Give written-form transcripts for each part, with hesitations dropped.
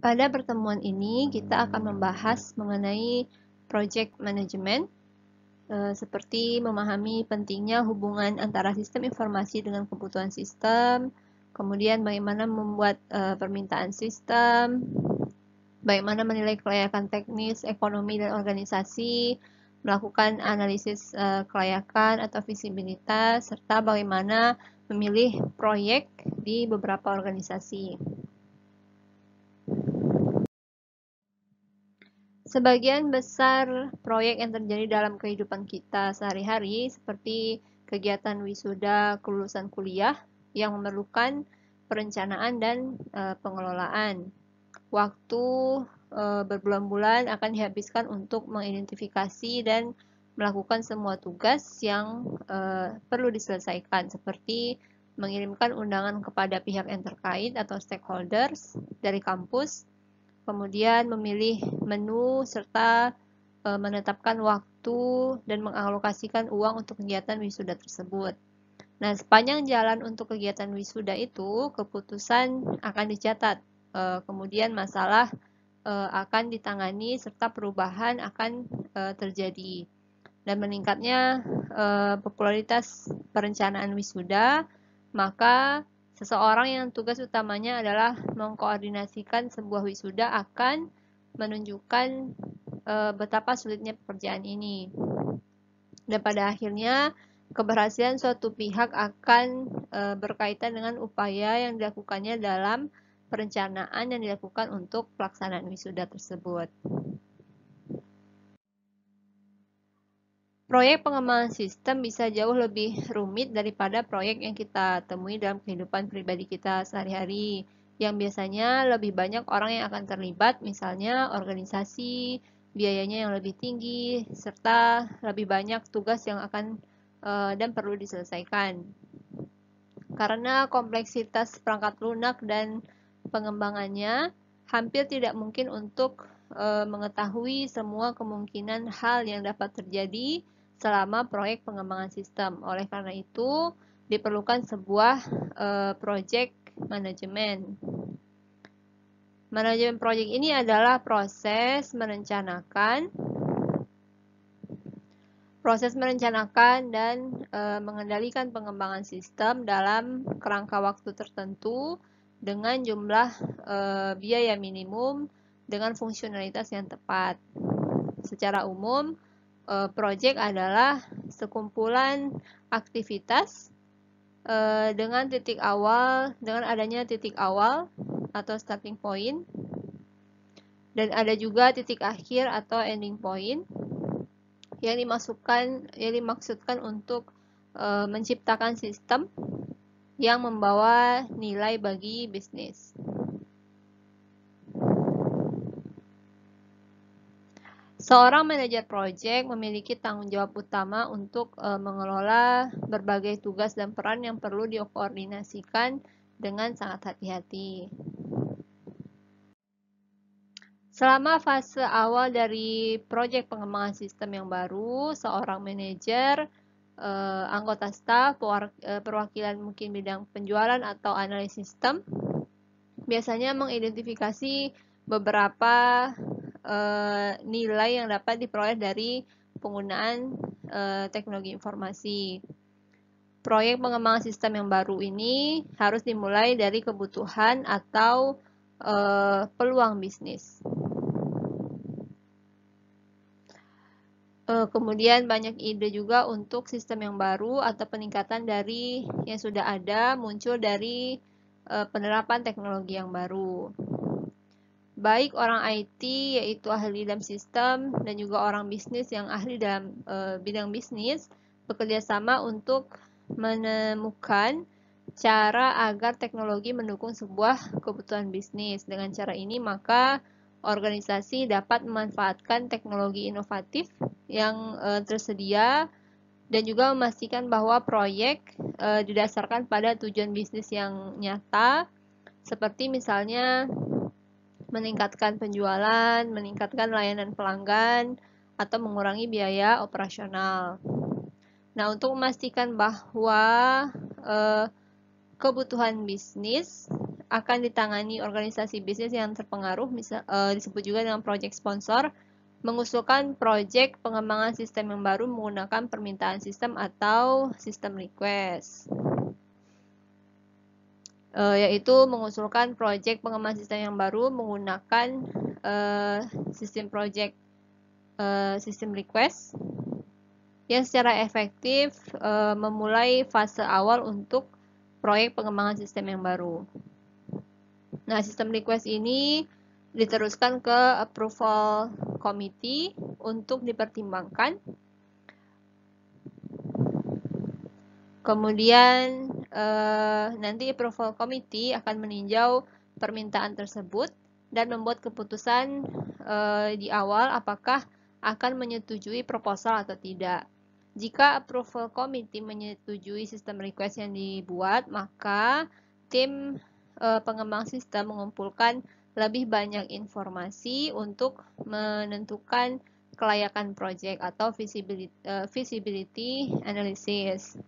Pada pertemuan ini, kita akan membahas mengenai project management, seperti memahami pentingnya hubungan antara sistem informasi dengan kebutuhan sistem, kemudian bagaimana membuat permintaan sistem, bagaimana menilai kelayakan teknis, ekonomi, dan organisasi, melakukan analisis kelayakan atau visibilitas, serta bagaimana memilih proyek di beberapa organisasi. Sebagian besar proyek yang terjadi dalam kehidupan kita sehari-hari, seperti kegiatan wisuda, kelulusan kuliah, yang memerlukan perencanaan dan pengelolaan. Waktu berbulan-bulan akan dihabiskan untuk mengidentifikasi dan melakukan semua tugas yang perlu diselesaikan, seperti mengirimkan undangan kepada pihak yang terkait atau stakeholders dari kampus, kemudian memilih menu serta menetapkan waktu dan mengalokasikan uang untuk kegiatan wisuda tersebut. Nah, sepanjang jalan untuk kegiatan wisuda itu, keputusan akan dicatat, kemudian masalah akan ditangani serta perubahan akan terjadi. Dan meningkatnya popularitas perencanaan wisuda, maka seseorang yang tugas utamanya adalah mengkoordinasikan sebuah wisuda akan menunjukkan betapa sulitnya pekerjaan ini. Dan pada akhirnya, keberhasilan suatu pihak akan berkaitan dengan upaya yang dilakukannya dalam perencanaan yang dilakukan untuk pelaksanaan wisuda tersebut. Proyek pengembangan sistem bisa jauh lebih rumit daripada proyek yang kita temui dalam kehidupan pribadi kita sehari-hari, yang biasanya lebih banyak orang yang akan terlibat, misalnya organisasi, biayanya yang lebih tinggi, serta lebih banyak tugas yang akan dan perlu diselesaikan. Karena kompleksitas perangkat lunak dan pengembangannya, hampir tidak mungkin untuk mengetahui semua kemungkinan hal yang dapat terjadi selama proyek pengembangan sistem. Oleh karena itu, diperlukan sebuah project manajemen. Manajemen proyek ini adalah proses merencanakan dan mengendalikan pengembangan sistem dalam kerangka waktu tertentu dengan jumlah biaya minimum dengan fungsionalitas yang tepat. Secara umum, project adalah sekumpulan aktivitas dengan adanya titik awal atau starting point, dan ada juga titik akhir atau ending point yang dimaksudkan untuk menciptakan sistem yang membawa nilai bagi bisnis. Seorang manajer proyek memiliki tanggung jawab utama untuk mengelola berbagai tugas dan peran yang perlu dikoordinasikan dengan sangat hati-hati. Selama fase awal dari proyek pengembangan sistem yang baru, seorang manajer, anggota staf, perwakilan mungkin bidang penjualan atau analis sistem, biasanya mengidentifikasi beberapa nilai yang dapat diperoleh dari penggunaan teknologi informasi. Proyek pengembangan sistem yang baru ini harus dimulai dari kebutuhan atau peluang bisnis. Kemudian banyak ide juga untuk sistem yang baru atau peningkatan dari yang sudah ada muncul dari penerapan teknologi yang baru. Baik orang IT, yaitu ahli dalam sistem, dan juga orang bisnis yang ahli dalam bidang bisnis, bekerja sama untuk menemukan cara agar teknologi mendukung sebuah kebutuhan bisnis. Dengan cara ini, maka organisasi dapat memanfaatkan teknologi inovatif yang tersedia dan juga memastikan bahwa proyek didasarkan pada tujuan bisnis yang nyata, seperti misalnya meningkatkan penjualan, meningkatkan layanan pelanggan, atau mengurangi biaya operasional. Nah, untuk memastikan bahwa kebutuhan bisnis akan ditangani organisasi bisnis yang terpengaruh, disebut juga dengan project sponsor, mengusulkan proyek pengembangan sistem yang baru menggunakan permintaan sistem atau sistem request. Yaitu mengusulkan proyek pengembangan sistem yang baru menggunakan sistem project sistem request yang secara efektif memulai fase awal untuk proyek pengembangan sistem yang baru. Nah, sistem request ini diteruskan ke approval committee untuk dipertimbangkan. Kemudian nanti approval committee akan meninjau permintaan tersebut dan membuat keputusan di awal apakah akan menyetujui proposal atau tidak. Jika approval committee menyetujui sistem request yang dibuat, maka tim pengembang sistem mengumpulkan lebih banyak informasi untuk menentukan kelayakan project atau feasibility analysis.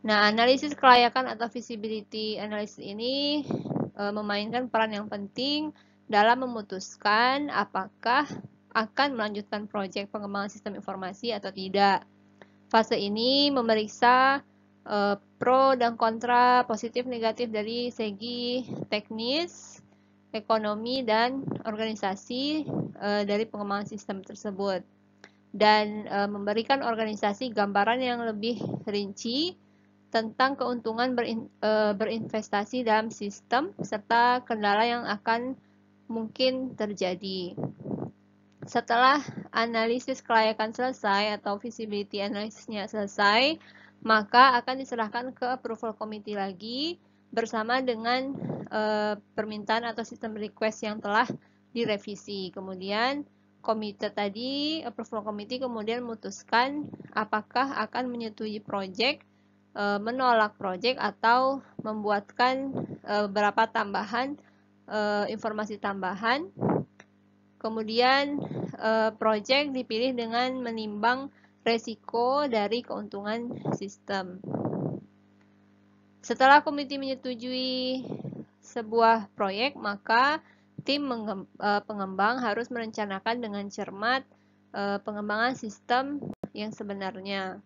Nah, analisis kelayakan atau feasibility analysis ini memainkan peran yang penting dalam memutuskan apakah akan melanjutkan proyek pengembangan sistem informasi atau tidak. Fase ini memeriksa pro dan kontra, positif negatif dari segi teknis, ekonomi, dan organisasi dari pengembangan sistem tersebut. Dan memberikan organisasi gambaran yang lebih rinci tentang keuntungan berinvestasi dalam sistem serta kendala yang akan mungkin terjadi. Setelah analisis kelayakan selesai atau feasibility analysisnya selesai, maka akan diserahkan ke approval committee lagi bersama dengan permintaan atau sistem request yang telah direvisi. Kemudian komite tadi, approval committee kemudian memutuskan apakah akan menyetujui project, menolak project, atau membuatkan beberapa tambahan informasi tambahan. Kemudian project dipilih dengan menimbang resiko dari keuntungan sistem. Setelah komite menyetujui sebuah proyek, maka tim pengembang harus merencanakan dengan cermat pengembangan sistem yang sebenarnya.